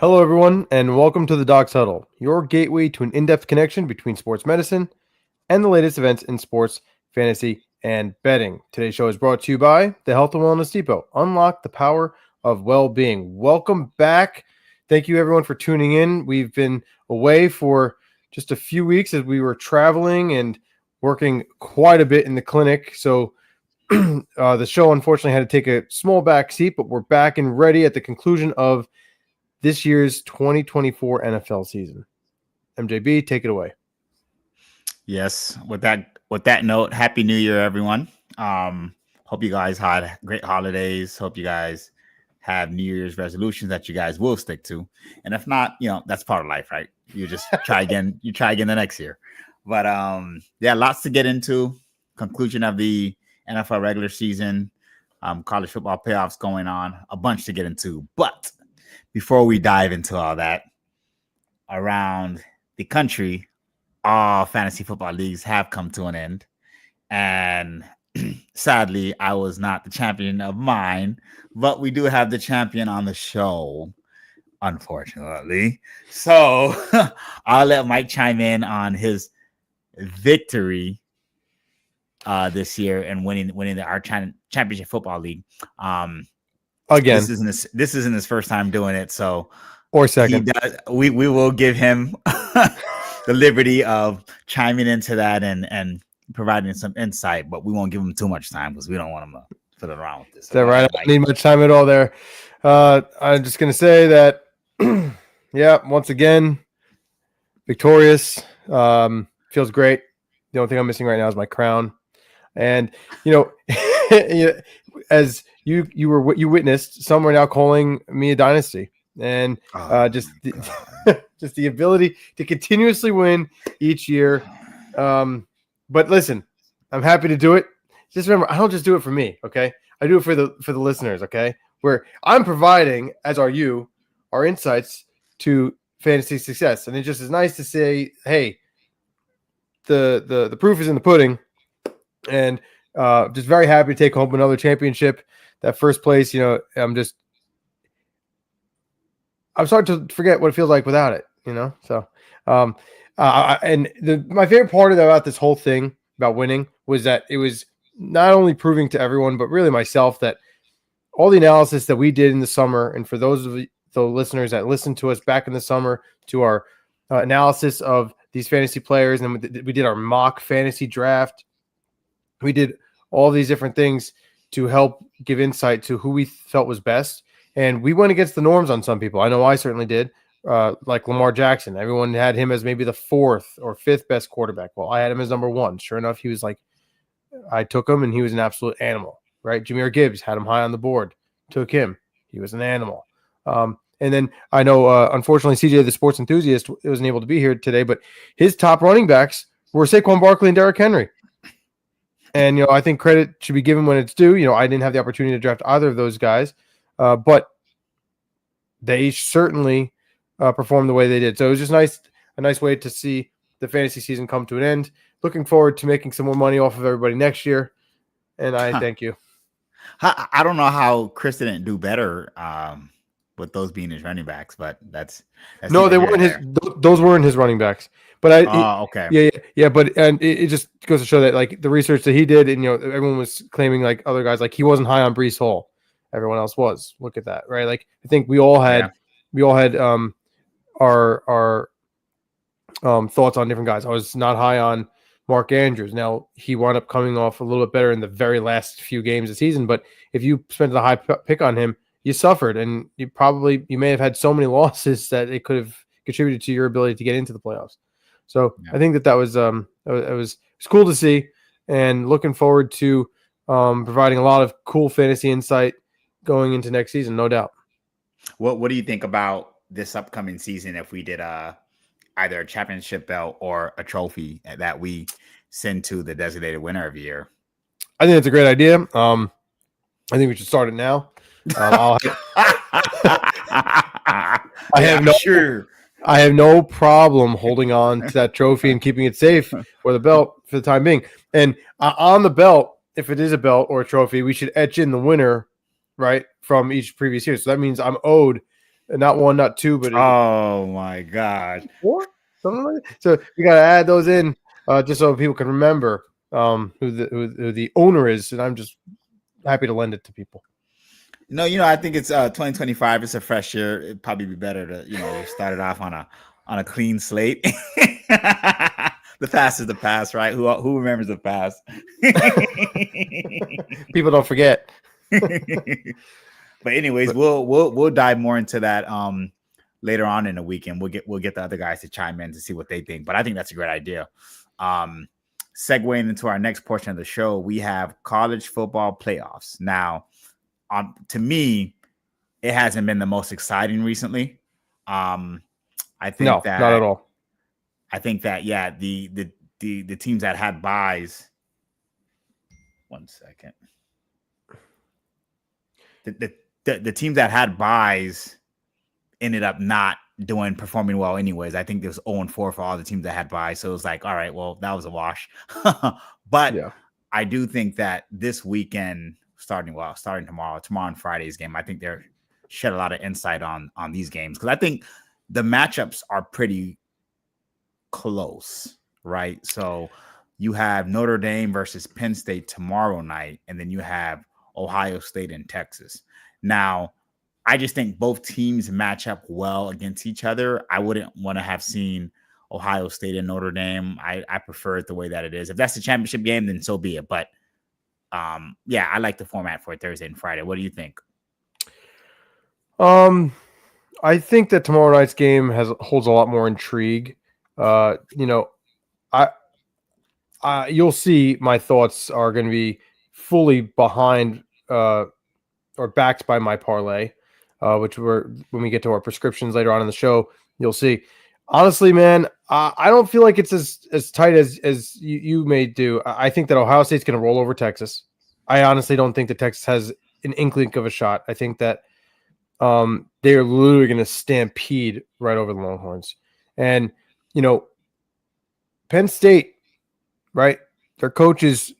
Hello, everyone, and welcome to the Docs Huddle, your gateway to an in-depth connection between sports medicine and the latest events in sports, fantasy, and betting. Today's show is brought to you by the Health and Wellness Depot. Unlock the power of well-being. Welcome back. Thank you, everyone, for tuning in. We've been away for just a few weeks as we were traveling and working quite a bit in the clinic. So the show, unfortunately, had to take a small back seat, but we're back and ready at the conclusion of this year's 2024 NFL season. MJB, take it away. Yes, with that note, Happy New Year, everyone. Hope you guys had great holidays. Hope you guys have New Year's resolutions that you guys will stick to. And if not, that's part of life, right? You just try again. You try again the next year. But yeah, lots to get into. Conclusion of the NFL regular season, college football playoffs going on, a bunch to get into. But before we dive into all that, around the country, all fantasy football leagues have come to an end. And sadly, I was not the champion of mine, but we do have the champion on the show, unfortunately. So I'll let Mike chime in on his victory this year and winning our championship football league. Again, this isn't his first time doing it, so or second. We will give him the liberty of chiming into that and providing some insight, but we won't give him too much time because we don't want him to fiddle around with this. Is that right? I don't need much time at all there. I'm just going to say that, yeah, once again, victorious. Feels great. The only thing I'm missing right now is my crown. And, as you witnessed, some are now calling me a dynasty. And just the ability to continuously win each year. But listen, I'm happy to do it. Just remember, I don't just do it for me, okay? I do it for the listeners, okay? Where I'm providing, as are you, our insights to fantasy success. And it just is nice to say, hey, the proof is in the pudding. And just very happy to take home another championship. That first place, I'm starting to forget what it feels like without it, So, my favorite part about this whole thing about winning was that it was not only proving to everyone, but really myself, that all the analysis that we did in the summer, and for those of the listeners that listened to us back in the summer, to our analysis of these fantasy players, and we did our mock fantasy draft. We did all these different things to help give insight to who we felt was best. And we went against the norms on some people. I know I certainly did. Like Lamar Jackson. Everyone had him as maybe the fourth or fifth best quarterback. Well, I had him as number one. Sure enough, he was I took him and he was an absolute animal, right? Jahmyr Gibbs had him high on the board. Took him. He was an animal. And then I know, unfortunately, CJ, the sports enthusiast, wasn't able to be here today, but his top running backs were Saquon Barkley and Derrick Henry. And, I think credit should be given when it's due. I didn't have the opportunity to draft either of those guys, but they certainly performed the way they did. So it was just a nice way to see the fantasy season come to an end. Looking forward to making some more money off of everybody next year. And I thank you. I don't know how Chris didn't do better with those being his running backs, but that's no, they weren't those weren't his running backs. But okay. Yeah. But it just goes to show that the research that he did, and everyone was claiming other guys, he wasn't high on Breece Hall. Everyone else was. Look at that, right? I think we all had our thoughts on different guys. I was not high on Mark Andrews. Now he wound up coming off a little bit better in the very last few games of the season, but if you spent the high pick on him, you suffered, and you may have had so many losses that it could have contributed to your ability to get into the playoffs. So I think that was it was cool to see, and looking forward to providing a lot of cool fantasy insight going into next season, no doubt. What do you think about this upcoming season if we did either a championship belt or a trophy that we send to the designated winner of the year? I think it's a great idea. I think we should start it now. I have no problem holding on to that trophy and keeping it safe, or the belt, for the time being. And on the belt, if it is a belt or a trophy, we should etch in the winner, right, from each previous year. So that means I'm owed not one, not two, but Oh my God. 4, something like that. So you got to add those in just so people can remember who the owner is, and I'm just happy to lend it to people. No, I think it's 2025. It's a fresh year. It'd probably be better to start it off on a clean slate. The past is the past, right? Who remembers the past? People don't forget. But anyways, we'll dive more into that later on in the weekend. We'll get the other guys to chime in to see what they think. But I think that's a great idea. Segueing into our next portion of the show, we have college football playoffs. Now, to me, it hasn't been the most exciting recently. I think that not at all. I think that the teams that had buys. 1 second. The teams that had buys ended up not performing well anyways. I think there was 0-4 for all the teams that had buys. So it was like, all right, well, that was a wash. But yeah. I do think that this weekend, starting tomorrow and Friday's game, I think they're shed a lot of insight on these games. Because I think the matchups are pretty close, right? So you have Notre Dame versus Penn State tomorrow night, and then you have Ohio State and Texas. Now, I just think both teams match up well against each other. I wouldn't want to have seen Ohio State and Notre Dame. I prefer it the way that it is. If that's the championship game, then so be it. But yeah, I like the format for Thursday and Friday. What do you think? I think that tomorrow night's game holds a lot more intrigue. You'll see my thoughts are going to be fully behind or backed by my parlay, which when we get to our prescriptions later on in the show, you'll see. Honestly, man, I don't feel like it's as tight as you may do. I think that Ohio State's going to roll over Texas. I honestly don't think that Texas has an inkling of a shot. I think that they are literally going to stampede right over the Longhorns. And, Penn State, right? Their coach is,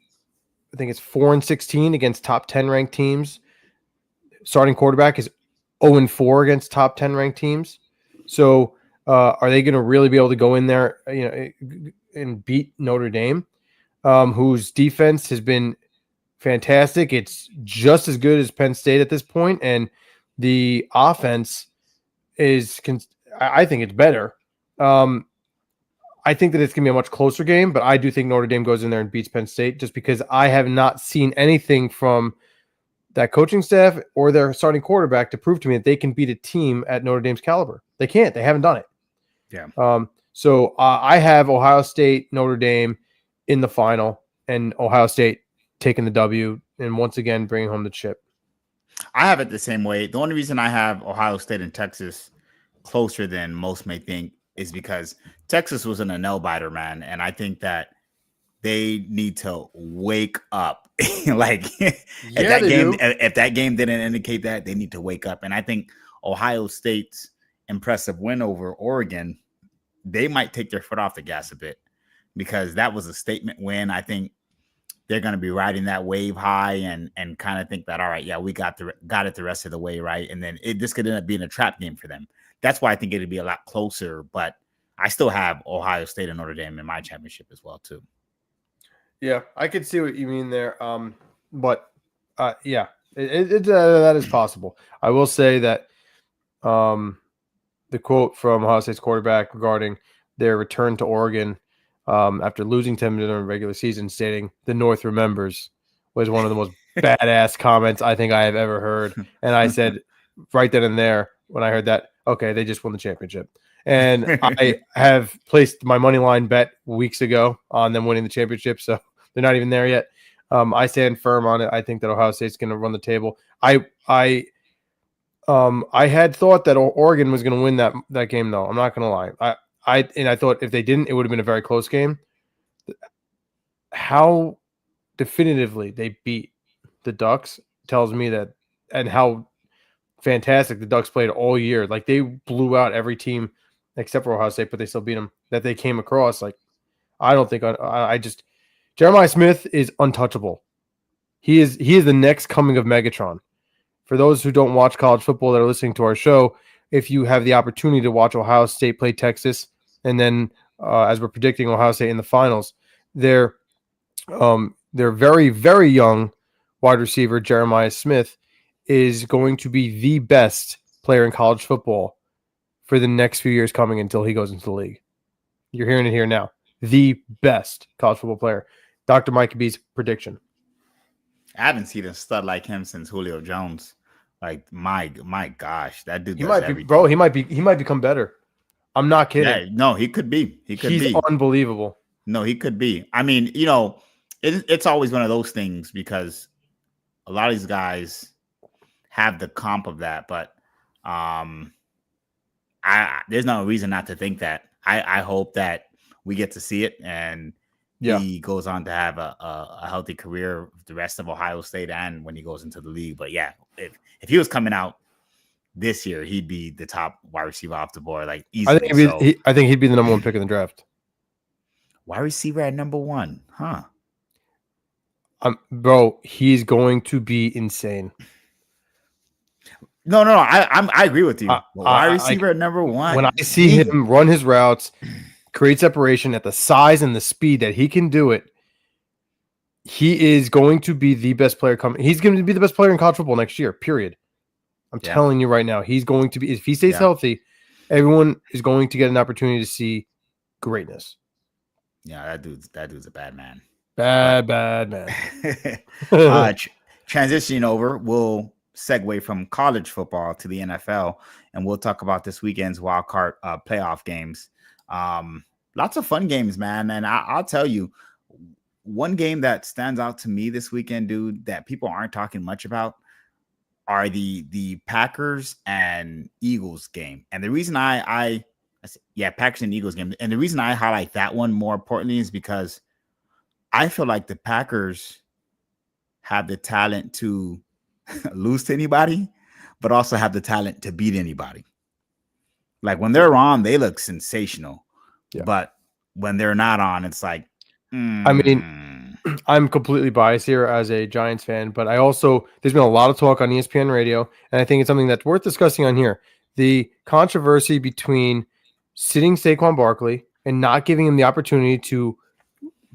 I think it's 4-16 against top 10 ranked teams. Starting quarterback is 0-4 against top 10 ranked teams. So are they going to really be able to go in there, and beat Notre Dame, whose defense has been fantastic? It's just as good as Penn State at this point, and the offense is, I think it's better. I think that it's going to be a much closer game, but I do think Notre Dame goes in there and beats Penn State just because I have not seen anything from that coaching staff or their starting quarterback to prove to me that they can beat a team at Notre Dame's caliber. They can't. They haven't done it. Yeah. So I have Ohio State, Notre Dame in the final, and Ohio State taking the W and once again bringing home the chip. I have it the same way. The only reason I have Ohio State and Texas closer than most may think is because Texas was in a nail-biter, man. And I think that they need to wake up. If that game didn't indicate that, they need to wake up. And I think Ohio State's impressive win over Oregon, they might take their foot off the gas a bit because that was a statement win. I think they're going to be riding that wave high and kind of think that, all right, yeah, we got it the rest of the way, right? And then this could end up being a trap game for them. That's why I think it'd be a lot closer, but I still have Ohio State and Notre Dame in my championship as well, too. Yeah, I could see what you mean there. But yeah, that is possible. I will say that the quote from Ohio State's quarterback regarding their return to Oregon after losing to them in the regular season, stating the North remembers, was one of the most badass comments I think I have ever heard. And I said right then and there when I heard that, okay, they just won the championship. And I have placed my money line bet weeks ago on them winning the championship, so they're not even there yet. I stand firm on it. I think that Ohio State's going to run the table. I had thought that Oregon was going to win that game, though. I'm not going to lie. I thought if they didn't, it would have been a very close game. How definitively they beat the Ducks tells me that, and how fantastic the Ducks played all year. Like, they blew out every team except for Ohio State, but they still beat them that they came across. Like, I don't think Jeremiah Smith is untouchable. He is the next coming of Megatron. For those who don't watch college football that are listening to our show, if you have the opportunity to watch Ohio State play Texas, and then as we're predicting Ohio State in the finals, their very, very young wide receiver Jeremiah Smith is going to be the best player in college football for the next few years coming until he goes into the league. You're hearing it here now. The best college football player. Dr. Mike B's prediction. I haven't seen a stud like him since Julio Jones. Like my gosh, that dude. He might be, bro. He might become better. I'm not kidding. Yeah, no, he could be. He's unbelievable. No, he could be. I mean, it's always one of those things because a lot of these guys have the comp of that, but there's no reason not to think that. I hope that we get to see it and he goes on to have a healthy career the rest of Ohio State and when he goes into the league. But yeah, if he was coming out this year, he'd be the top wide receiver off the board, like easily. I think he'd be the number one pick in the draft. Wide receiver at number one, huh? Bro, he's going to be insane. No, I agree with you. Wide receiver at number one. When I see him run his routes, create separation at the size and the speed that he can do it, he is going to be the best player coming. He's going to be the best player in college football next year, period. I'm telling you right now, he's going to be, if he stays healthy, everyone is going to get an opportunity to see greatness. Yeah, that dude's a bad man. Bad man. Transitioning over, we'll segue from college football to the NFL, and we'll talk about this weekend's wild card playoff games. Lots of fun games, man. And I'll tell you, one game that stands out to me this weekend, dude, that people aren't talking much about are the Packers and Eagles game. And the reason Packers and Eagles game. And the reason I highlight that one more importantly is because I feel like the Packers have the talent to lose to anybody, but also have the talent to beat anybody. Like when they're on, they look sensational. Yeah. But when they're not on, it's like, I mean, I'm completely biased here as a Giants fan, but there's been a lot of talk on ESPN radio, and I think it's something that's worth discussing on here. The controversy between sitting Saquon Barkley and not giving him the opportunity to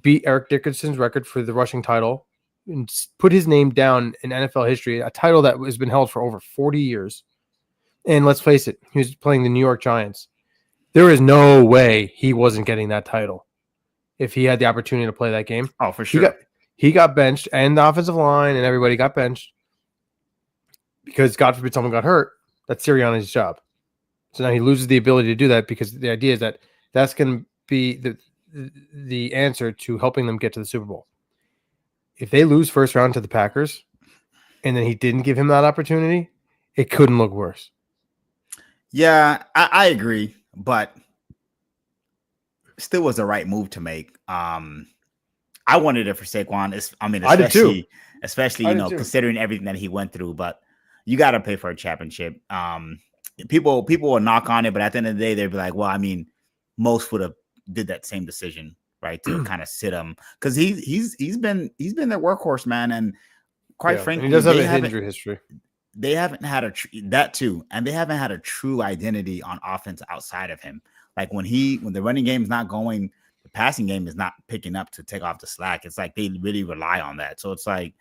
beat Eric Dickerson's record for the rushing title and put his name down in NFL history, a title that has been held for over 40 years. And let's face it, he was playing the New York Giants. There is no way he wasn't getting that title if he had the opportunity to play that game. Oh, for sure. He got benched, and the offensive line and everybody got benched because, God forbid, someone got hurt. That's Sirianni's job. So now he loses the ability to do that because the idea is that that's going to be the answer to helping them get to the Super Bowl. If they lose first round to the Packers and then he didn't give him that opportunity, it couldn't look worse. Yeah, I agree, but still was the right move to make. I wanted it for Saquon. I did too. Especially considering everything that he went through, but you got to pay for a championship. People will knock on it, but at the end of the day, they'd be like, well, I mean, most would have did that same decision, right? To kind of sit him because he's been their workhorse, man. And quite frankly, he does have an injury history. They haven't had that too, and they haven't had a true identity on offense outside of him. Like when the running game is not going, the passing game is not picking up to take off the slack. It's like they really rely on that. So it's like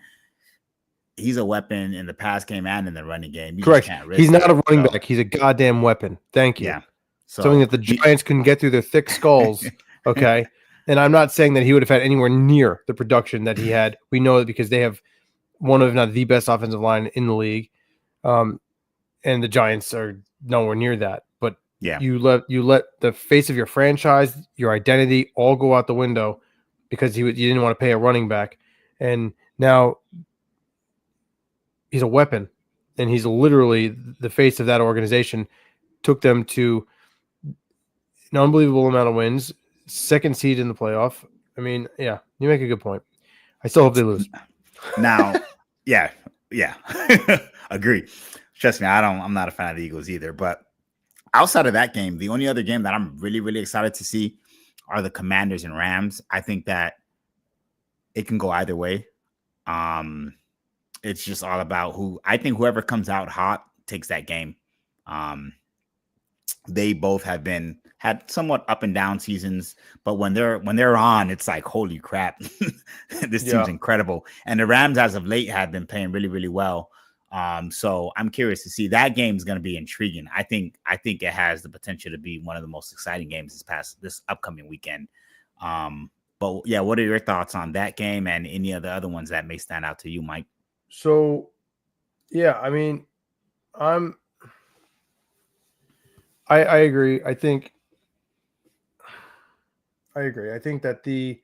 he's a weapon in the pass game and in the running game. Correct. He's not a running back. He's a goddamn weapon. Thank you. Yeah. So, something that the Giants couldn't get through their thick skulls. Okay. And I'm not saying that he would have had anywhere near the production that he had. We know it because they have one of, if not the best offensive line in the league. And the Giants are nowhere near that. But you let the face of your franchise, your identity, all go out the window because you didn't want to pay a running back, and now he's a weapon, and he's literally the face of that organization. Took them to an unbelievable amount of wins, second seed in the playoff. I mean, yeah, you make a good point. I still hope they lose. Now, yeah. Agree. Trust me, I'm not a fan of the Eagles either. But outside of that game, the only other game that I'm really, really excited to see are the Commanders and Rams. I think that it can go either way. It's just all about whoever comes out hot takes that game. they both have had somewhat up and down seasons, but when they're on, it's like, holy crap, this team's incredible. And the Rams as of late have been playing really, really well. So I'm curious to see. That game is going to be intriguing. I think it has the potential to be one of the most exciting games this upcoming weekend. But yeah, what are your thoughts on that game and any of the other ones that may stand out to you, Mike? So, yeah, I mean, I agree. I agree. I think that the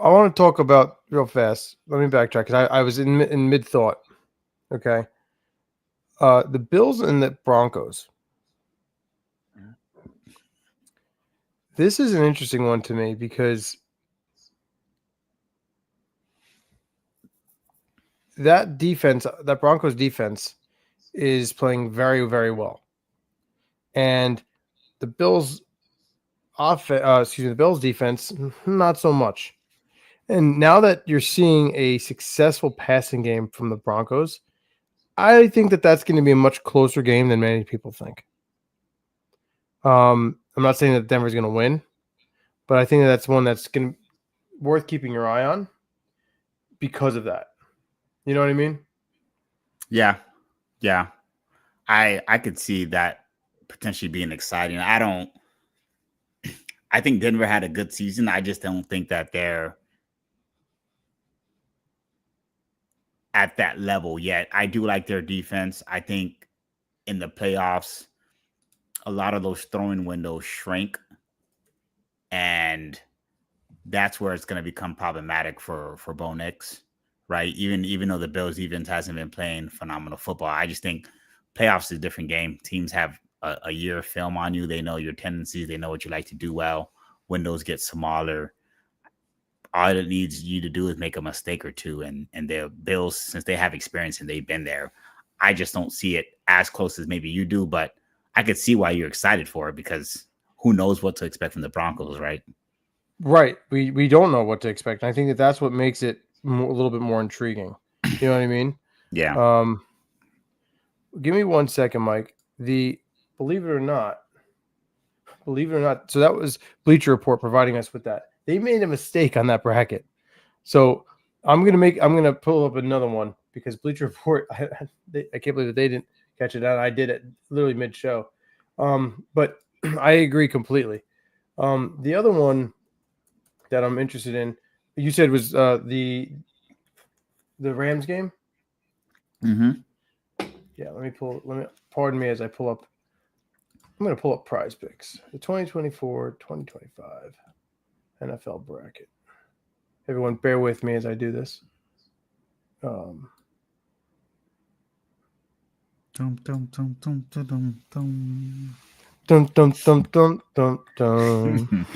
I want to talk about real fast. Let me backtrack because I was in mid thought. Okay. The Bills and the Broncos. This is an interesting one to me because that Broncos defense is playing very, very well. And the Bills the Bills defense, not so much. And now that you're seeing a successful passing game from the Broncos, I think that that's going to be a much closer game than many people think. I'm not saying that Denver's going to win, but I think that that's one that's going to worth keeping your eye on because of that. You know what I mean? Yeah. Yeah. I could see that potentially being exciting. I think Denver had a good season. I just don't think that they're at that level yet. I do like their defense. I think in the playoffs, a lot of those throwing windows shrink, and that's where it's going to become problematic for Bo Nix, right? Even though the Bills defense hasn't been playing phenomenal football, I just think playoffs is a different game. Teams have a year of film on you. They know your tendencies. They know what you like to do well. Windows get smaller. All it needs you to do is make a mistake or two, and the Bills, since they have experience and they've been there, I just don't see it as close as maybe you do, but I could see why you're excited for it because who knows what to expect from the Broncos, right? Right. We don't know what to expect. And I think that that's what makes it a little bit more intriguing. You know what I mean? Yeah. Give me 1 second, Mike. Believe it or not. So that was Bleacher Report providing us with that. They made a mistake on that bracket. So I'm gonna pull up another one because Bleacher Report, I can't believe that they didn't catch it out. I did it literally mid-show. But I agree completely. The other one that I'm interested in, you said was the Rams game. Mm-hmm. Yeah, pardon me as I pull up. I'm going to pull up Prize Picks, the 2024-2025 NFL bracket. Everyone, bear with me as I do this. Dum, dum, dum, dum, dum, dum, dum. Dum, dum, dum, dum, dum, dum.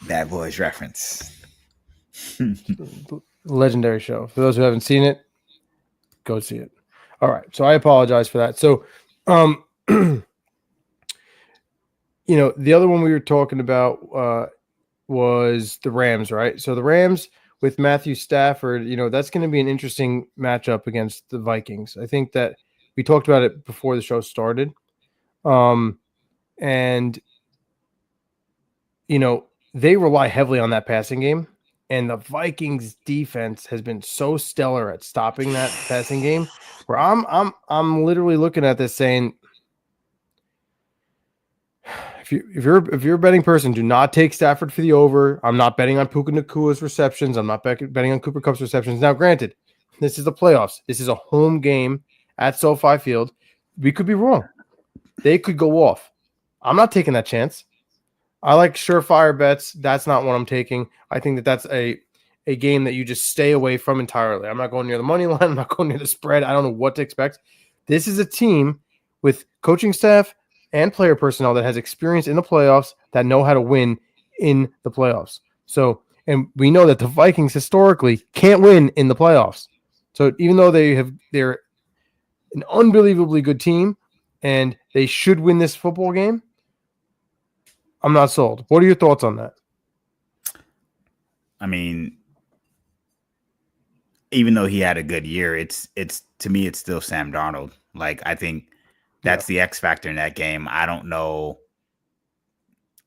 Bad Boys reference. Legendary show. For those who haven't seen it, go see it. All right. So I apologize for that. So, the other one we were talking about was the Rams, right? So the Rams with Matthew Stafford, that's going to be an interesting matchup against the Vikings. I think that we talked about it before the show started. And they rely heavily on that passing game, and the Vikings defense has been so stellar at stopping that passing game where I'm literally looking at this saying, if you're a betting person, do not take Stafford for the over. I'm not betting on Puka Nakua's receptions. I'm not betting on Cooper Kupp's receptions. Now, granted, this is the playoffs. This is a home game at SoFi Field. We could be wrong. They could go off. I'm not taking that chance. I like surefire bets. That's not what I'm taking. I think that that's a game that you just stay away from entirely. I'm not going near the money line. I'm not going near the spread. I don't know what to expect. This is a team with coaching staff and player personnel that has experience in the playoffs that know how to win in the playoffs. So, and we know that the Vikings historically can't win in the playoffs. So even though they're an unbelievably good team and they should win this football game, I'm not sold. What are your thoughts on that? I mean, even though he had a good year, it's to me, it's still Sam Darnold. Like, I think that's the X factor in that game. I don't know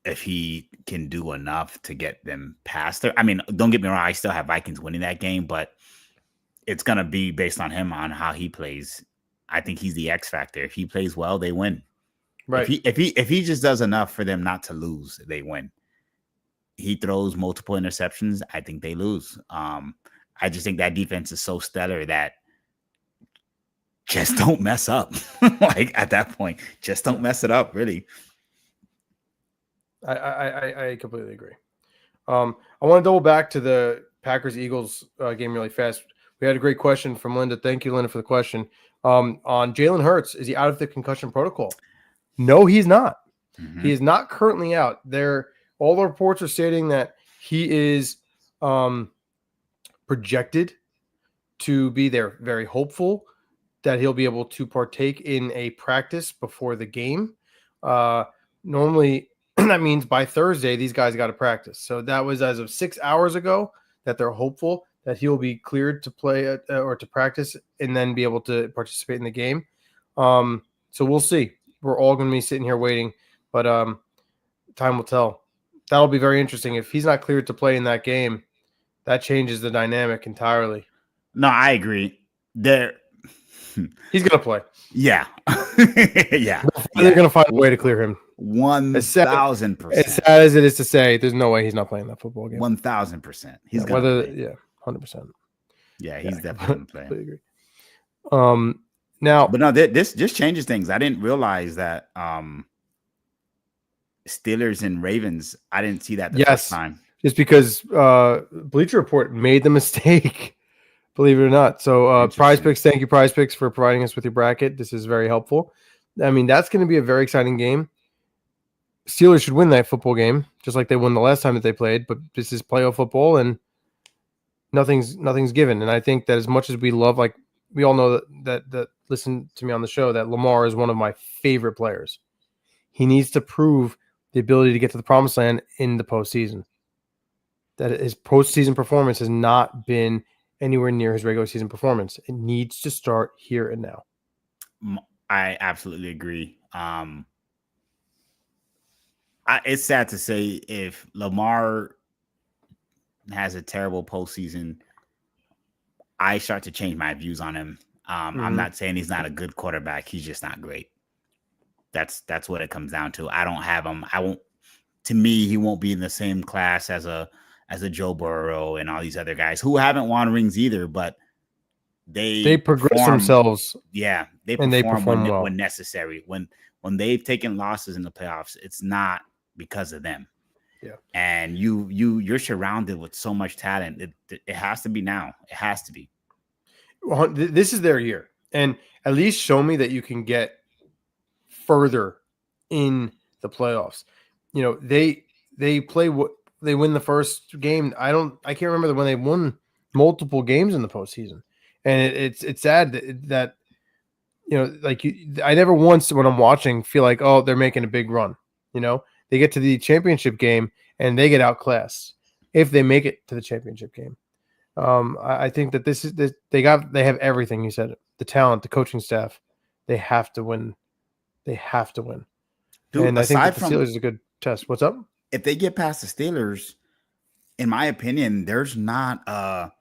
if he can do enough to get them past there. I mean, don't get me wrong, I still have Vikings winning that game, but it's gonna be based on him, on how he plays. I think he's the X factor. If he plays well, they win. Right. If he just does enough for them not to lose, they win. He throws multiple interceptions, I think they lose. I just think that defense is so stellar that just don't mess up. Like, at that point, just don't mess it up, really. I completely agree. I want to double back to the Packers-Eagles game really fast. We had a great question from Linda. Thank you, Linda, for the question. On Jalen Hurts, is he out of the concussion protocol? No, he's not. Mm-hmm. He is not currently out. All the reports are stating that he is projected to be there. Very hopeful that he'll be able to partake in a practice before the game. Normally, that means by Thursday, these guys got to practice. So that was as of 6 hours ago that they're hopeful that he'll be cleared to play or to practice and then be able to participate in the game. So we'll see. We're all going to be sitting here waiting, but time will tell. That'll be very interesting. If he's not cleared to play in that game, that changes the dynamic entirely. No, I agree. He's going to play. Yeah. Yeah. They're going to find a way to clear him. 1,000%. As sad as it is to say, there's no way he's not playing that football game. 1,000%. He's going to play. 100%. Yeah, he's definitely going to play. Agree. Now, but no, this just changes things. I didn't realize that Steelers and Ravens. I didn't see that the first time. Just because Bleacher Report made the mistake, believe it or not. So Prize Picks, thank you, Prize Picks, for providing us with your bracket. This is very helpful. I mean, that's going to be a very exciting game. Steelers should win that football game, just like they won the last time that they played. But this is playoff football, and nothing's given. And I think that as much as we love, like we all know that listen to me on the show, that Lamar is one of my favorite players. He needs to prove the ability to get to the promised land in the postseason. That his postseason performance has not been anywhere near his regular season performance. It needs to start here and now. I absolutely agree. It's sad to say if Lamar has a terrible postseason, I start to change my views on him. I'm not saying he's not a good quarterback. He's just not great. That's what it comes down to. I don't have him. To me, he won't be in the same class as a Joe Burrow and all these other guys who haven't won rings either, but they progress themselves. Yeah, they perform well when necessary. When they've taken losses in the playoffs, it's not because of them. Yeah, and you're surrounded with so much talent. It has to be now. It has to be. Well, this is their year, and at least show me that you can get further in the playoffs. You know, they win the first game. I can't remember when they won multiple games in the postseason, and it's sad that you know, like I never once when I'm watching feel like, oh, they're making a big run. You know, they get to the championship game and they get outclassed if they make it to the championship game. I think that they have everything. You said the talent, the coaching staff, they have to win. They have to win. Dude, and I think that the Steelers is a good test. What's up? If they get past the Steelers, in my opinion, there's not a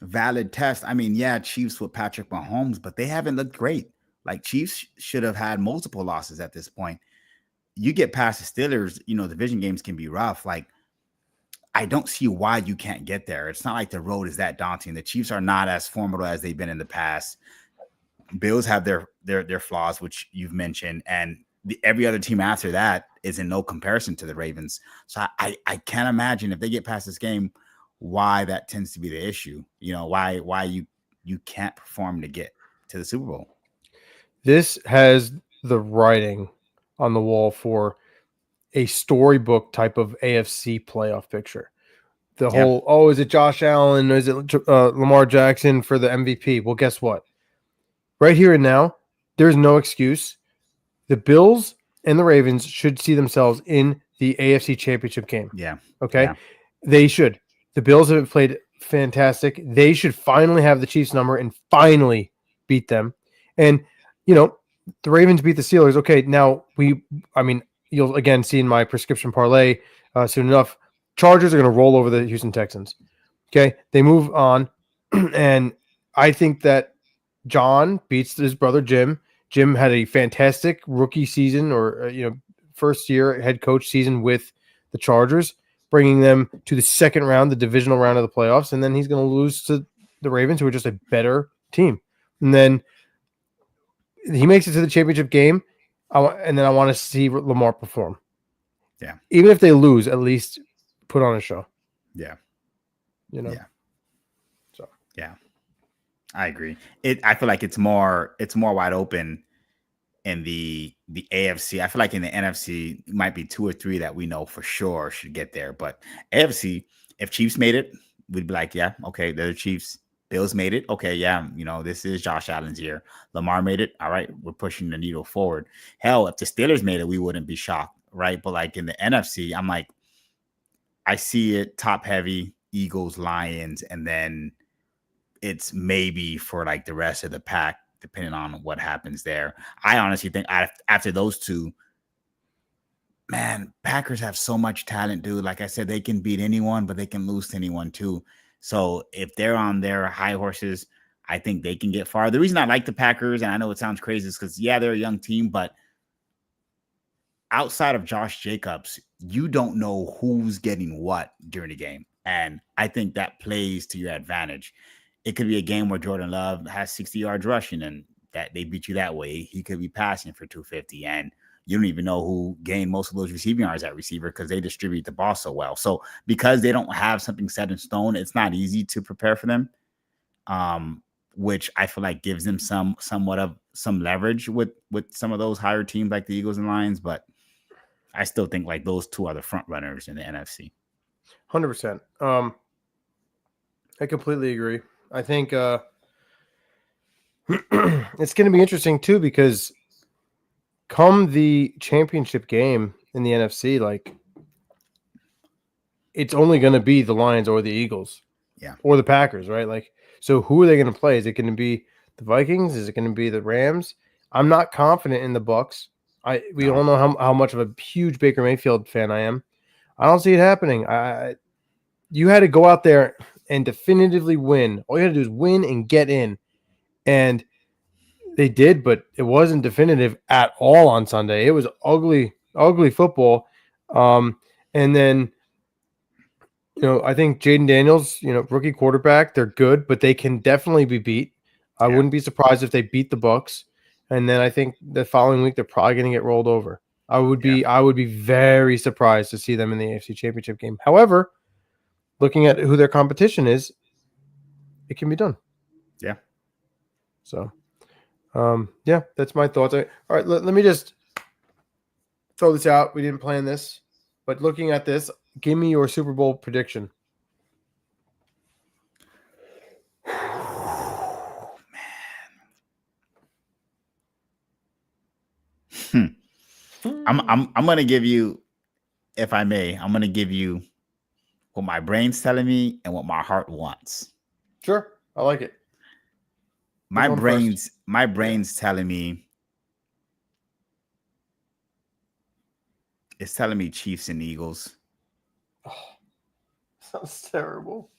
valid test. I mean, yeah, Chiefs with Patrick Mahomes, but they haven't looked great. Like, Chiefs should have had multiple losses at this point. You get past the Steelers, you know, division games can be rough. Like, I don't see why you can't get there. It's not like the road is that daunting. The Chiefs are not as formidable as they've been in the past. Bills have their flaws, which you've mentioned, and every other team after that is in no comparison to the Ravens. So I can't imagine if they get past this game why that tends to be the issue. You know, why you can't perform to get to the Super Bowl. This has the writing on the wall for a storybook type of AFC playoff picture. The whole, is it Josh Allen? Is it Lamar Jackson for the MVP? Well, guess what? Right here and now, there's no excuse. The Bills and the Ravens should see themselves in the AFC Championship game. Yeah. Okay? Yeah. They should. The Bills have played fantastic. They should finally have the Chiefs number and finally beat them. And, the Ravens beat the Steelers. Okay, now you'll again see in my prescription parlay soon enough, Chargers are going to roll over the Houston Texans. Okay, they move on. And I think that John beats his brother Jim. Jim had a fantastic rookie season or, first year head coach season with the Chargers, bringing them to the second round, the divisional round of the playoffs. And then he's going to lose to the Ravens, who are just a better team. And then he makes it to the championship game. And then I want to see Lamar perform. Yeah. Even if they lose, at least put on a show. Yeah. Yeah. So, yeah. I agree. I feel like it's more wide open in the AFC. I feel like in the NFC, it might be 2 or 3 that we know for sure should get there. But AFC, if Chiefs made it, we'd be like, yeah, okay, they're the Chiefs. Bills made it. Okay, yeah, this is Josh Allen's year. Lamar made it. All right, we're pushing the needle forward. Hell, if the Steelers made it, we wouldn't be shocked, right? But like in the NFC, I'm like, I see it top heavy, Eagles, Lions, and then it's maybe for like the rest of the pack, depending on what happens there. I honestly think after those two, man, Packers have so much talent, dude. Like I said, they can beat anyone, but they can lose to anyone too. So if they're on their high horses, I think they can get far. The reason I like the Packers, and I know it sounds crazy, is because, yeah, they're a young team, but outside of Josh Jacobs, you don't know who's getting what during the game. And I think that plays to your advantage. It could be a game where Jordan Love has 60 yards rushing and that they beat you that way. He could be passing for 250 and you don't even know who gained most of those receiving yards at receiver because they distribute the ball so well. So because they don't have something set in stone, it's not easy to prepare for them, which I feel like gives them somewhat of some leverage with some of those higher teams like the Eagles and Lions. But I still think like those two are the front runners in the NFC. 100%. I completely agree. I think it's going to be interesting too because come the championship game in the NFC, like it's only going to be the Lions or the Eagles, or the Packers, right? Like, so who are they going to play? Is it going to be the Vikings? Is it going to be the Rams? I'm not confident in the Bucks. We all know how much of a huge Baker Mayfield fan I am. I don't see it happening. You had to go out there and definitively win. All you had to do is win and get in. And they did, but it wasn't definitive at all on Sunday. It was ugly, ugly football. And then, I think Jaden Daniels, rookie quarterback, they're good, but they can definitely be beat. I wouldn't be surprised if they beat the Bucks. And then I think the following week, they're probably going to get rolled over. I would be very surprised to see them in the AFC Championship game. However, looking at who their competition is, it can be done. Yeah. So, that's my thoughts. All right, let me just throw this out. We didn't plan this, but looking at this, give me your Super Bowl prediction. I'm gonna give you, if I may, I'm gonna give you what my brain's telling me and what my heart wants. Sure, I like it. My brain's telling me, it's telling me Chiefs and Eagles. Oh, sounds terrible.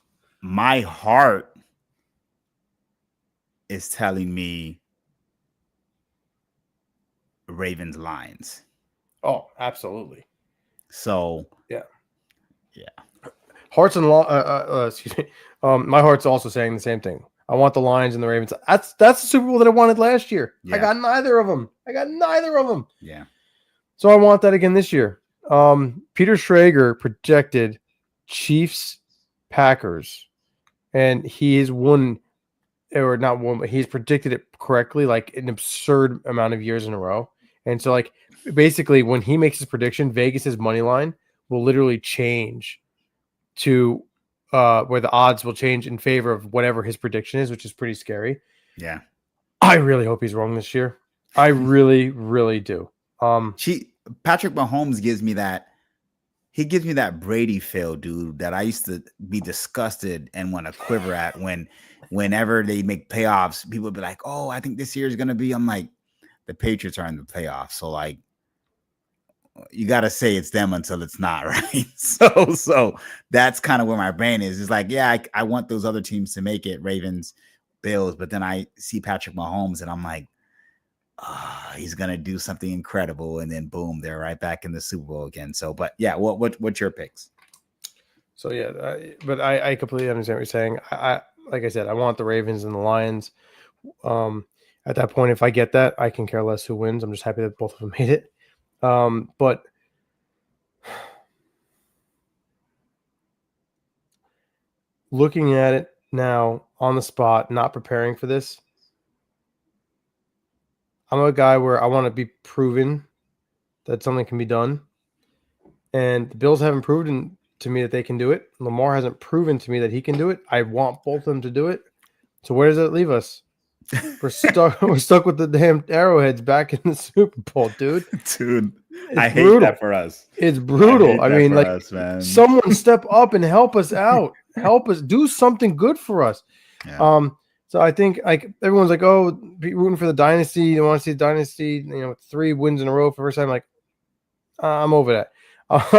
My heart is telling me Ravens Lions. Oh, absolutely. So yeah. Hearts and excuse me. My heart's also saying the same thing. I want the Lions and the Ravens. That's the Super Bowl that I wanted last year. Yeah. I got neither of them. Yeah. So I want that again this year. Peter Schrager projected Chiefs Packers, and he has won, or not won, but he's predicted it correctly, like an absurd amount of years in a row. And so, like, basically, when he makes his prediction, Vegas's money line will literally change to where the odds will change in favor of whatever his prediction is, which is pretty scary. Yeah. I really hope he's wrong this year. I really, really do. Patrick Mahomes gives me that. he gives me that Brady feel, dude, that I used to be disgusted and want to quiver at whenever they make playoffs. People would be like, "Oh, I think this year is gonna be." I'm like, the Patriots are in the playoffs, so like, you got to say it's them until it's not, right? So that's kind of where my brain is. It's like, yeah, I want those other teams to make it, Ravens, Bills, but then I see Patrick Mahomes and I'm like, oh, he's gonna do something incredible, and then boom, they're right back in the Super Bowl again. So, but yeah, what's your picks? So yeah, but I completely understand what you're saying. I like I said, I want the Ravens and the Lions. At that point, if I get that, I can care less who wins. I'm just happy that both of them made it. But looking at it now on the spot, not preparing for this, I'm a guy where I want to be proven that something can be done. And the Bills haven't proven to me that they can do it. Lamar hasn't proven to me that he can do it. I want both of them to do it. So where does that leave us? We're stuck. We're stuck with the damn Arrowheads back in the Super Bowl, dude. Dude, It's I hate brutal. that for us. It's brutal. I mean, like, man. someone step up and help us out. Help us do something good for us. Yeah. So I think like everyone's like, oh, be rooting for the dynasty. You want to see the dynasty, 3 wins in a row for the first time. Like, I'm over that.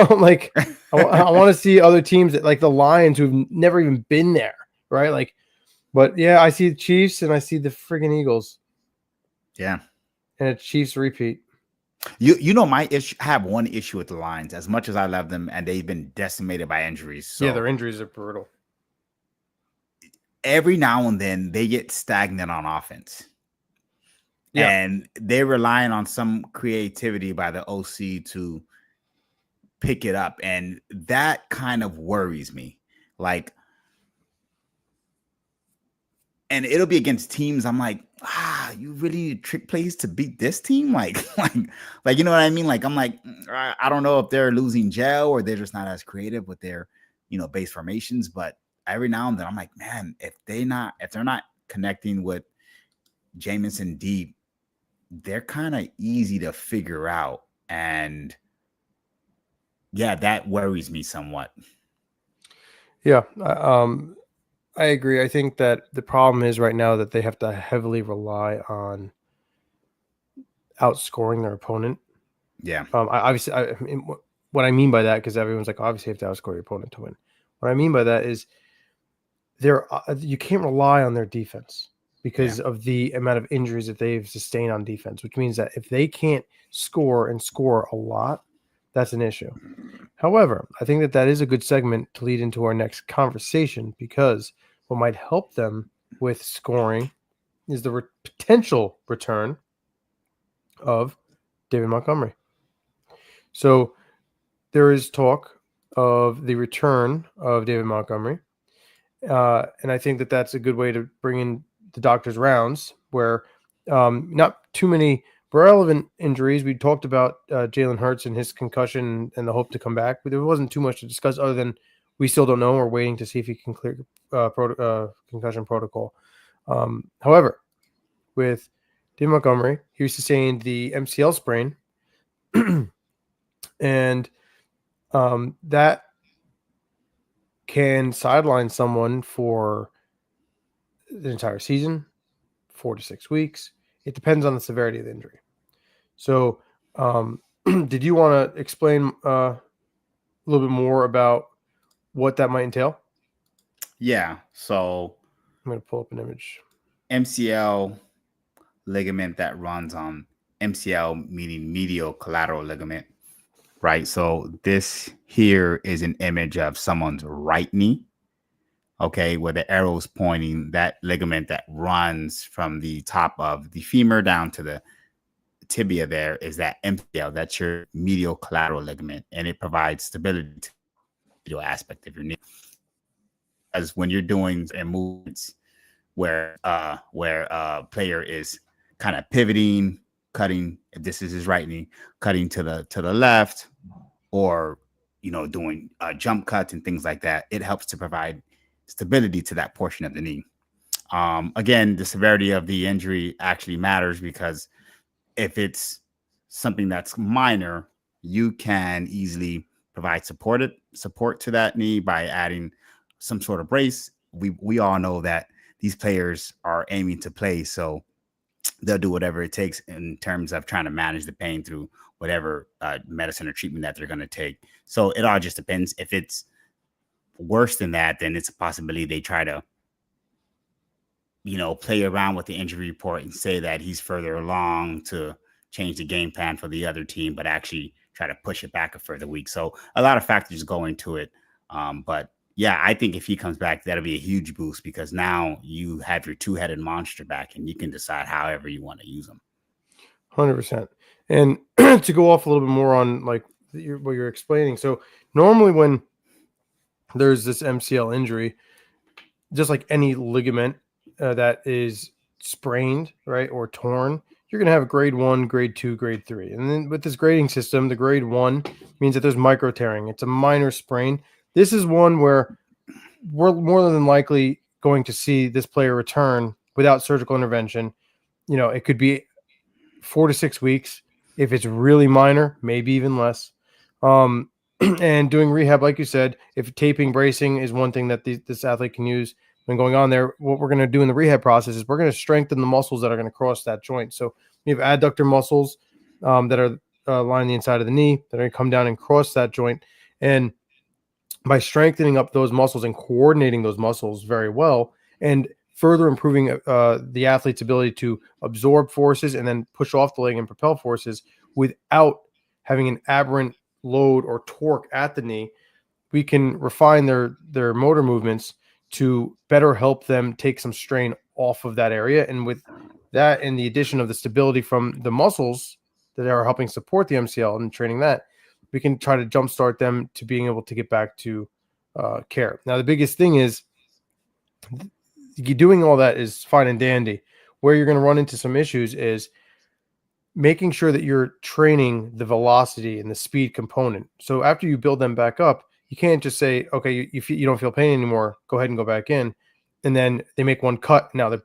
Like, I want to see other teams that, like the Lions, who've never even been there, right? Like, but yeah, I see the Chiefs and I see the friggin' Eagles. Yeah. And it's Chiefs repeat. You know, my issue, I have one issue with the Lions, as much as I love them, and they've been decimated by injuries. So yeah, their injuries are brutal. Every now and then they get stagnant on offense. Yeah. And they're relying on some creativity by the OC to pick it up. And that kind of worries me. Like, and it'll be against teams. I'm like, you really need trick plays to beat this team? Like, you know what I mean? Like, I'm like, I don't know if they're losing gel or they're just not as creative with their, base formations. But every now and then I'm like, man, if they're not connecting with Jamison deep, they're kind of easy to figure out. And yeah, that worries me somewhat. Yeah. I agree. I think that the problem is right now that they have to heavily rely on outscoring their opponent. Yeah. What I mean by that, because everyone's like, obviously you have to outscore your opponent to win. What I mean by that is you can't rely on their defense because of the amount of injuries that they've sustained on defense, which means that if they can't score and score a lot, that's an issue. However, I think that is a good segment to lead into our next conversation, because what might help them with scoring is the potential return of David Montgomery. So there is talk of the return of David Montgomery. And I think that that's a good way to bring in the doctor's rounds, where not too many relevant injuries. We talked about Jalen Hurts and his concussion and the hope to come back, but there wasn't too much to discuss other than we still don't know. We're waiting to see if he can clear concussion protocol. However, with David Montgomery, he sustained the MCL sprain, and that can sideline someone for the entire season, 4 to 6 weeks. It depends on the severity of the injury. So, did you want to explain a little bit more about what that might entail? Yeah. So I'm going to pull up an image. MCL ligament that runs on MCL, meaning medial collateral ligament, right? So this here is an image of someone's right knee, okay, where the arrow's pointing, that ligament that runs from the top of the femur down to the tibia. There is that MCL, that's your medial collateral ligament, and it provides stability to the medial aspect of your knee. As when you're doing movements where a player is kind of pivoting, cutting, if this is his right knee, cutting to the left, or doing jump cuts and things like that, it helps to provide stability to that portion of the knee. Again, the severity of the injury actually matters, because if it's something that's minor, you can easily provide support to that knee by adding some sort of brace. We all know that these players are aiming to play, so they'll do whatever it takes in terms of trying to manage the pain through whatever medicine or treatment that they're going to take. So it all just depends. If it's worse than that, then it's a possibility they try to, play around with the injury report and say that he's further along to change the game plan for the other team, but actually try to push it back a further week. So a lot of factors go into it. But yeah, I think if he comes back, that'll be a huge boost because now you have your two-headed monster back and you can decide however you want to use them. 100%. And to go off a little bit more on like what you're explaining. So normally when there's this MCL injury, just like any ligament that is sprained, right, or torn, you're going to have grade 1, grade 2, grade 3. And then with this grading system, the grade 1 means that there's micro tearing. It's a minor sprain. This is one where we're more than likely going to see this player return without surgical intervention. It could be 4 to 6 weeks. If it's really minor, maybe even less. And doing rehab, like you said, if taping, bracing is one thing that this athlete can use when going on there, what we're going to do in the rehab process is we're going to strengthen the muscles that are going to cross that joint. So we have adductor muscles that are lining the inside of the knee that are going to come down and cross that joint. And by strengthening up those muscles and coordinating those muscles very well and further improving the athlete's ability to absorb forces and then push off the leg and propel forces without having an aberrant load or torque at the knee, we can refine their motor movements to better help them take some strain off of that area. And with that and the addition of the stability from the muscles that are helping support the MCL and training that, we can try to jumpstart them to being able to get back to care. Now, the biggest thing is doing all that is fine and dandy. Where you're going to run into some issues is making sure that you're training the velocity and the speed component. So after you build them back up, you can't just say, okay, you don't feel pain anymore, go ahead and go back in. And then they make one cut. Now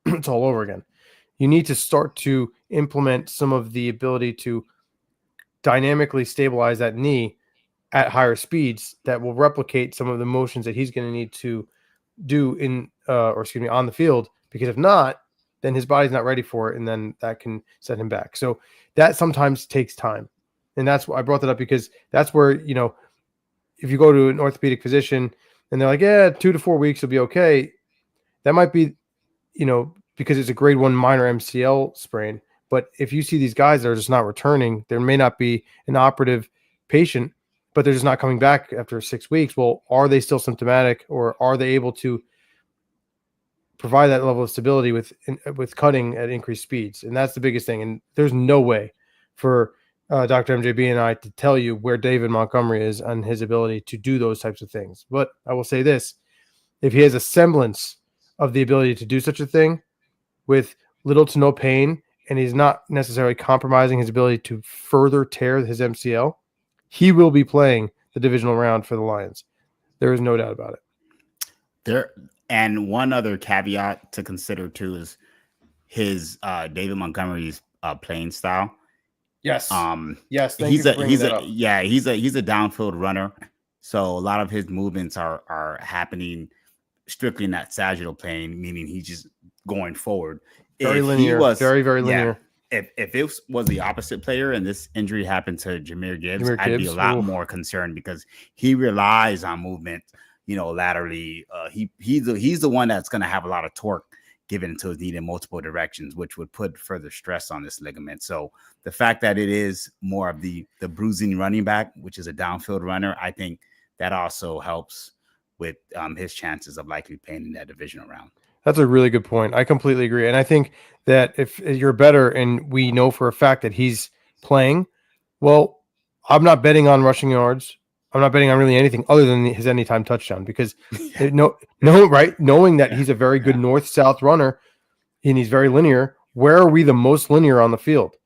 it's all over again. You need to start to implement some of the ability to dynamically stabilize that knee at higher speeds that will replicate some of the motions that he's going to need to do on the field. Because if not, then his body's not ready for it, and then that can set him back. So that sometimes takes time. And that's why I brought that up, because that's where, if you go to an orthopedic physician and they're like, yeah, 2 to 4 weeks will be okay. That might be, because it's a grade 1 minor MCL sprain. But if you see these guys that are just not returning, there may not be an operative patient, but they're just not coming back after 6 weeks. Well, are they still symptomatic, or are they able to provide that level of stability with cutting at increased speeds? And that's the biggest thing. And there's no way for Dr. MJB and I to tell you where David Montgomery is on his ability to do those types of things. But I will say this: if he has a semblance of the ability to do such a thing with little to no pain, and he's not necessarily compromising his ability to further tear his MCL, he will be playing the divisional round for the Lions. There is no doubt about it. And one other caveat to consider too is his David Montgomery's playing style. Yes. Yes. He's a downfield runner. So a lot of his movements are happening strictly in that sagittal plane, meaning he's just going forward. Very linear. Very, very linear. If it was the opposite player and this injury happened to Jahmyr Gibbs, I'd be a lot more concerned, because he relies on movement, laterally. He's the one that's going to have a lot of torque given to his knee in multiple directions, which would put further stress on this ligament. So the fact that it is more of the bruising running back, which is a downfield runner, I think that also helps with his chances of likely playing in that divisional round. That's a really good point. I completely agree. And I think that if you're better and we know for a fact that he's playing, well, I'm not betting on rushing yards. I'm not betting on really anything other than his anytime touchdown, because knowing that he's a very good north-south runner and he's very linear, where are we the most linear on the field?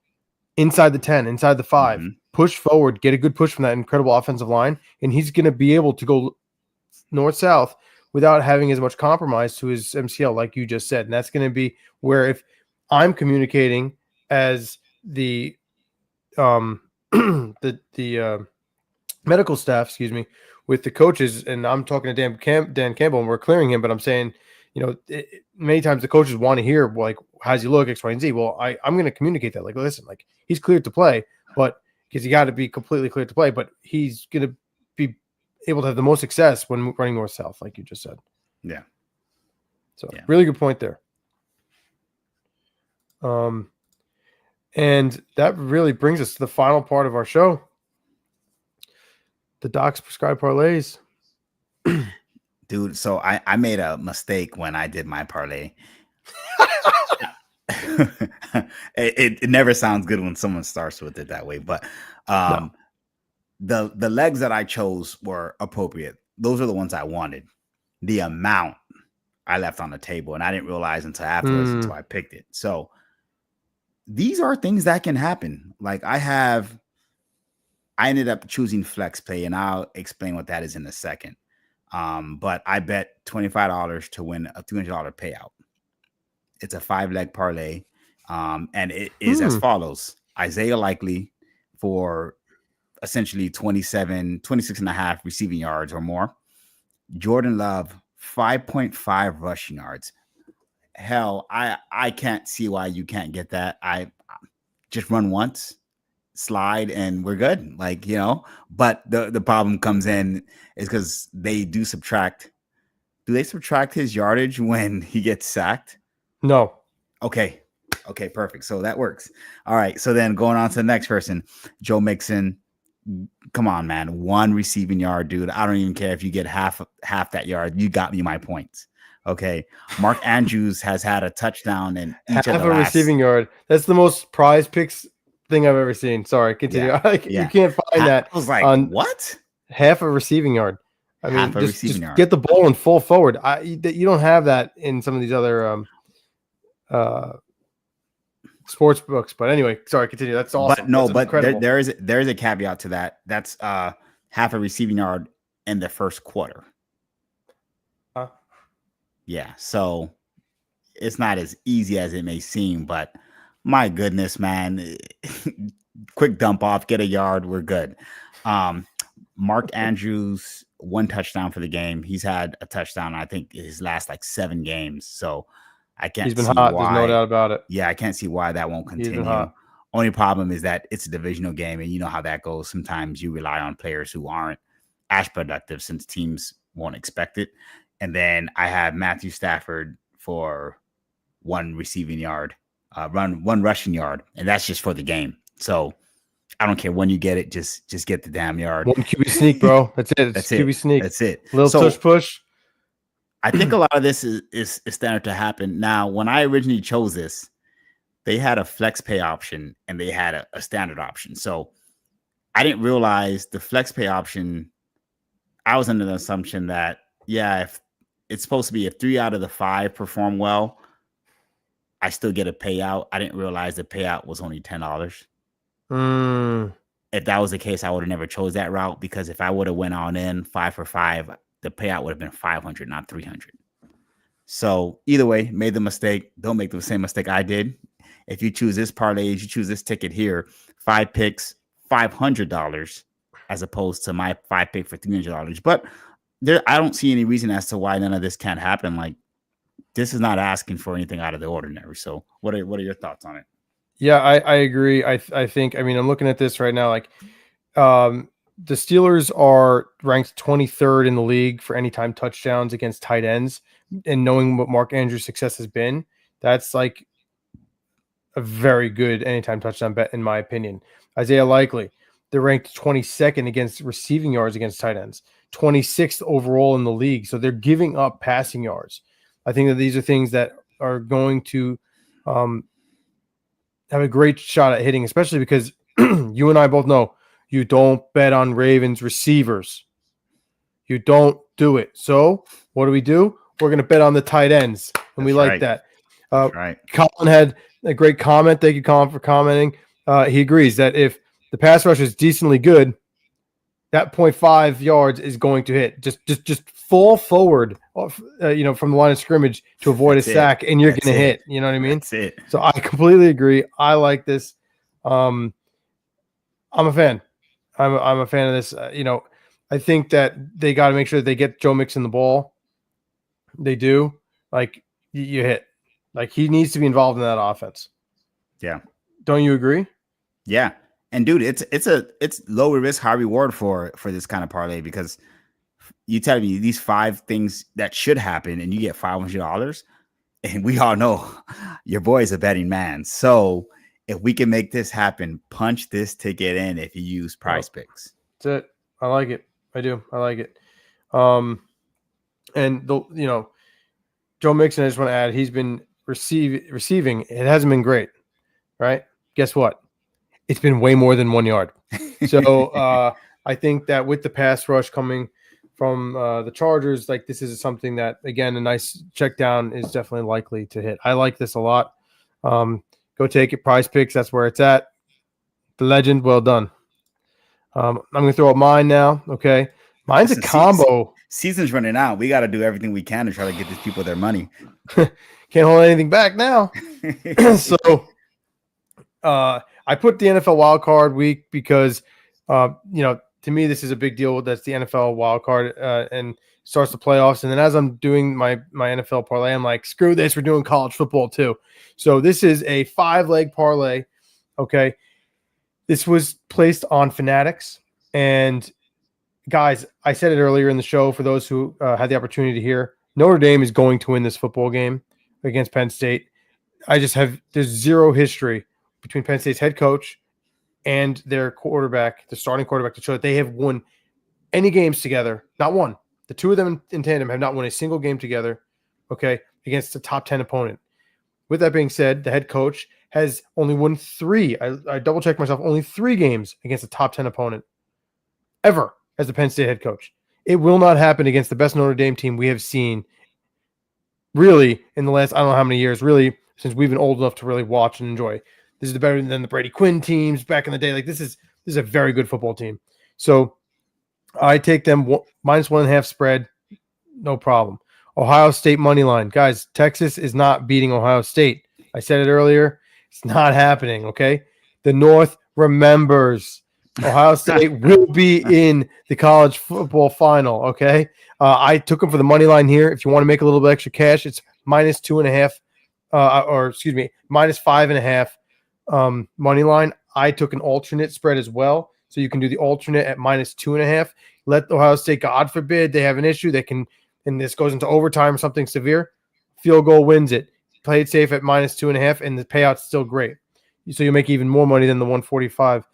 Inside the 10, inside the 5, push forward, get a good push from that incredible offensive line, and he's going to be able to go north-south without having as much compromise to his MCL, like you just said. And that's going to be where, if I'm communicating as the medical staff, excuse me, with the coaches, and I'm talking to Dan Campbell, and we're clearing him, but I'm saying, many times the coaches want to hear, like, how's he look, X, Y, and Z. Well, I'm going to communicate that, like, listen, like, he's cleared to play, but because you got to be completely cleared to play, but he's going to be able to have the most success when running north-south, like you just said. Yeah. So really good point there. And that really brings us to the final part of our show. The Doc's prescribed parlays. Dude, so I made a mistake when I did my parlay. it never sounds good when someone starts with it that way, but no. The legs that I chose were appropriate. Those are the ones I wanted. The amount I left on the table, and I didn't realize until afterwards until I picked it. So these are things that can happen. Like I ended up choosing flex pay, and I'll explain what that is in a second. But I bet $25 to win a $300 payout. It's a 5-leg parlay. And it is as follows: Isaiah Likely for essentially 26.5 receiving yards or more. Jordan Love, 5.5 rushing yards. Hell, I can't see why you can't get that. I just run once, slide, and we're good. Like, but the problem comes in is because they do subtract. Do they subtract his yardage when he gets sacked? No. Okay, perfect. So that works. All right. So then going on to the next person, Joe Mixon. Come on, man. 1 receiving yard, dude. I don't even care if you get half that yard. You got me my points. Okay. Mark Andrews has had a touchdown in each of the last receiving yard. That's the most prize picks thing I've ever seen. Sorry, continue. You can't find that. I was like, what? Half a receiving yard. I mean, just get the ball in full forward. You don't have that in some of these other sports books. But anyway, sorry, continue. That's awesome. But there is a caveat to that. That's half a receiving yard in the first quarter. Yeah, so it's not as easy as it may seem, but my goodness, man. Quick dump off, get a yard, we're good. Mark Andrews, 1 touchdown for the game. He's had a touchdown, I think, his last 7 games. So I can't see why. He's been hot, there's no doubt about it. Yeah, I can't see why that won't continue. Only problem is that it's a divisional game, and you know how that goes. Sometimes you rely on players who aren't as productive since teams won't expect it. And then I have Matthew Stafford for 1 receiving yard, 1 rushing yard, and that's just for the game. So I don't care when you get it, just get the damn yard. 1 QB sneak, bro. That's it. It's QB sneak. That's it. Little tush push. I think a lot of this is standard to happen. Now, when I originally chose this, they had a flex pay option and they had a standard option. So I didn't realize the flex pay option. I was under the assumption that, if it's supposed to be if 3 out of the 5 perform well, I still get a payout. I didn't realize the payout was only $10. If that was the case, I would have never chose that route, because if I would have went on in 5 for 5, the payout would have been 500, not 300. So either way, made the mistake. Don't make the same mistake I did. If you choose this parlay, you choose this ticket here, 5 picks, $500, as opposed to my 5 pick for $300. But I don't see any reason as to why none of this can't happen. Like, this is not asking for anything out of the ordinary. So what are your thoughts on it? Yeah, I agree. I think, I'm looking at this right now. Like, the Steelers are ranked 23rd in the league for anytime touchdowns against tight ends. And knowing what Mark Andrews' success has been, that's like a very good anytime touchdown bet, in my opinion. Isaiah Likely, they're ranked 22nd against receiving yards against tight ends, 26th overall in the league. So they're giving up passing yards. I think that these are things that are going to have a great shot at hitting, especially because you and I both know you don't bet on Ravens receivers. You don't do it. So what do? We're going to bet on the tight ends, and we like that. Right. Colin had a great comment. Thank you, Colin, for commenting. He agrees that if the pass rush is decently good, that 0.5 yards is going to hit. Just fall forward, from the line of scrimmage to avoid a sack, and you're going to hit. You know what I mean? That's it. So I completely agree. I like this. I'm a fan. I'm a fan of this. I think that they got to make sure that they get Joe Mixon the ball. They do. Like you hit. Like he needs to be involved in that offense. Yeah. Don't you agree? Yeah. And dude, it's lower risk, high reward for this kind of parlay, because you tell me these 5 things that should happen and you get $500, and we all know your boy is a betting man. So if we can make this happen, punch this ticket in if you use Prize Picks. That's it. I like it. I do. I like it. And Joe Mixon, I just want to add, he's been receiving. It hasn't been great, right? Guess what? It's been way more than 1 yard. So I think that with the pass rush coming from the Chargers, like this is something that, again, a nice check down is definitely likely to hit. I like this a lot. Go take it. Prize Picks, that's where it's at. The legend, well done. I'm going to throw up mine now. Okay. Mine's a combo. Season's running out. We got to do everything we can to try to get these people their money. Can't hold anything back now. So I put the NFL wild card week because, to me, this is a big deal. That's the NFL wild card and starts the playoffs. And then as I'm doing my NFL parlay, I'm like, screw this. We're doing college football too. So this is a 5-leg parlay. Okay. This was placed on Fanatics. And guys, I said it earlier in the show for those who had the opportunity to hear, Notre Dame is going to win this football game against Penn State. There's zero history between Penn State's head coach and their quarterback, the starting quarterback, to show that they have won any games together. Not one. The two of them in tandem have not won a single game together, okay, against a top 10 opponent. With that being said, the head coach has only won 3. I double-checked myself, only 3 games against a top 10 opponent ever as the Penn State head coach. It will not happen against the best Notre Dame team we have seen really in the last, I don't know how many years, really, since we've been old enough to really watch and enjoy. This is better than the Brady Quinn teams back in the day. Like this is a very good football team. So I take them -1.5 spread, no problem. Ohio State money line, guys. Texas is not beating Ohio State. I said it earlier. It's not happening. Okay, the North remembers. Ohio State will be in the college football final. Okay, I took them for the money line here. If you want to make a little bit extra cash, it's -2.5, -5.5 money line. I took an alternate spread as well, so you can do the alternate at -2.5. Let Ohio State, God forbid, they have an issue. They can, and this goes into overtime or something severe. Field goal wins it. Play it safe at -2.5, and the payout's still great. So you make even more money than the 145.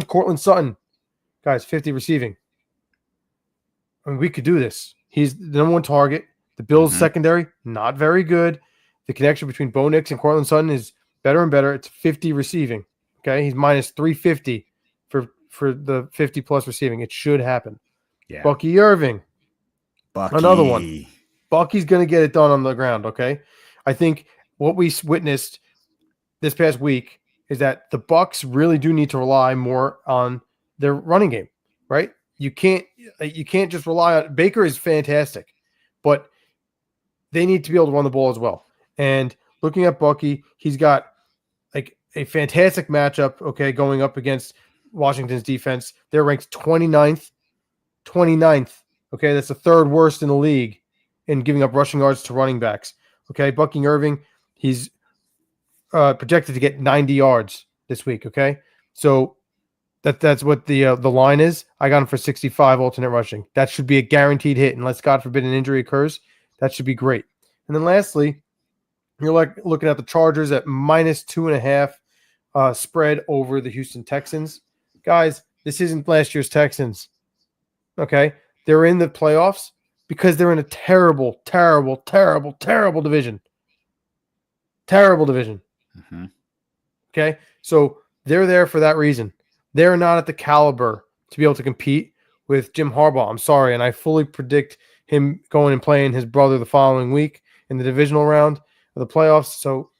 Cortland Sutton, guys, 50 receiving. I mean, we could do this. He's the number 1 target. The Bills secondary, not very good. The connection between Bo Nix and Cortland Sutton is better and better. It's 50 receiving. Okay, he's -350 for the 50+ receiving. It should happen. Yeah. Bucky Irving, another one. Bucky's going to get it done on the ground. Okay, I think what we witnessed this past week is that the Bucs really do need to rely more on their running game, right? You can't just rely on Baker is fantastic, but they need to be able to run the ball as well. And looking at Bucky, he's got like a fantastic matchup, okay, going up against Washington's defense. They're ranked 29th. Okay, that's the 3rd worst in the league in giving up rushing yards to running backs. Okay, Bucky Irving, he's projected to get 90 yards this week. Okay, so that's what the line is. I got him for 65 alternate rushing. That should be a guaranteed hit, unless God forbid an injury occurs. That should be great. And then lastly, you're like looking at the Chargers at -2.5 spread over the Houston Texans. Guys, this isn't last year's Texans. Okay, they're in the playoffs because they're in a terrible, terrible, terrible, terrible division. Terrible division. Okay, so they're there for that reason. They're not at the caliber to be able to compete with Jim Harbaugh. I'm sorry, and I fully predict him going and playing his brother the following week in the divisional round of the playoffs. So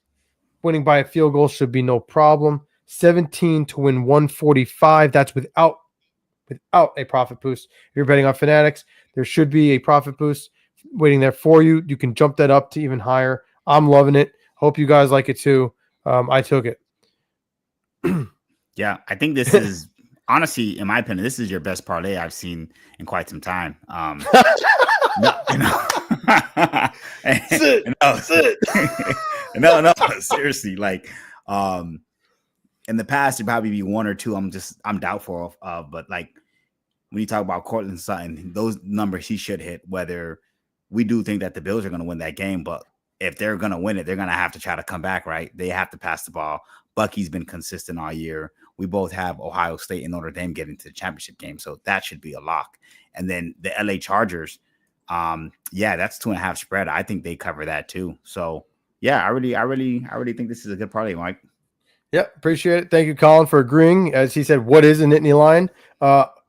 winning by a field goal should be no problem. 17 to win 145. That's without a profit boost. If you're betting on Fanatics, there should be a profit boost waiting there for you. You can jump that up to even higher. I'm loving it. Hope you guys like it too. I took it. Yeah, I think this is honestly, in my opinion, this is your best parlay I've seen in quite some time. No, Sit, sit. no, seriously. Like, in the past, there'd probably be one or two. I'm doubtful of, but like when you talk about Cortland Sutton, those numbers he should hit. Whether we do think that the Bills are going to win that game, but if they're going to win it, they're going to have to try to come back, right? They have to pass the ball. Bucky's been consistent all year. We both have Ohio State and Notre Dame getting to the championship game, so that should be a lock. And then the LA Chargers, that's 2.5 spread. I think they cover that too. So yeah, I really think this is a good parlay, Mike. Yep, appreciate it. Thank you, Colin, for agreeing. As he said, what is a Nittany line?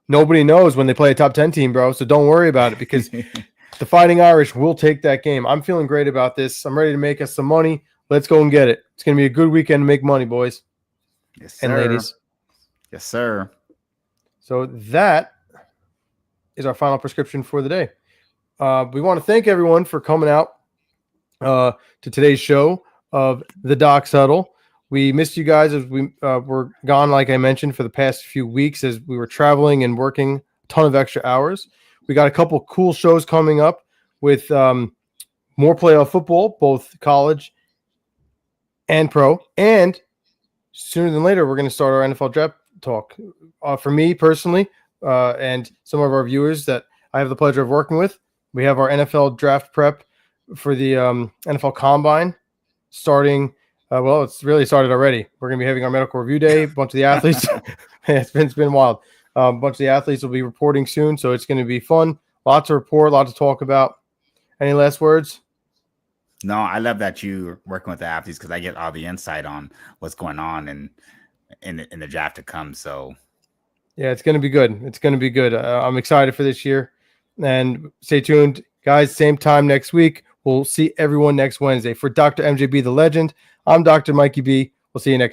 Nobody knows when they play a top 10 team, bro. So don't worry about it because the Fighting Irish will take that game. I'm feeling great about this. I'm ready to make us some money. Let's go and get it. It's going to be a good weekend to make money, boys. Yes, sir. And ladies. Yes, sir. So that is our final prescription for the day. We want to thank everyone for coming out to today's show of the Doc's Huddle. We missed you guys as we were gone, like I mentioned, for the past few weeks as we were traveling and working a ton of extra hours. We got a couple cool shows coming up with more playoff football, both college and pro. And sooner than later, we're going to start our NFL draft talk. For me personally, and some of our viewers that I have the pleasure of working with, we have our NFL draft prep for the NFL Combine starting. It's really started already. We're going to be having our medical review day. A bunch of the athletes, it's been wild. A bunch of the athletes will be reporting soon, so it's going to be fun. Lots to report, lots to talk about. Any last words? No, I love that you're working with the athletes because I get all the insight on what's going on in the draft to come. So, yeah, it's going to be good. It's going to be good. I'm excited for this year. And stay tuned, guys. Same time next week. We'll see everyone next Wednesday. For Dr. MJB, the legend, I'm Dr. Mikey B. We'll see you next time.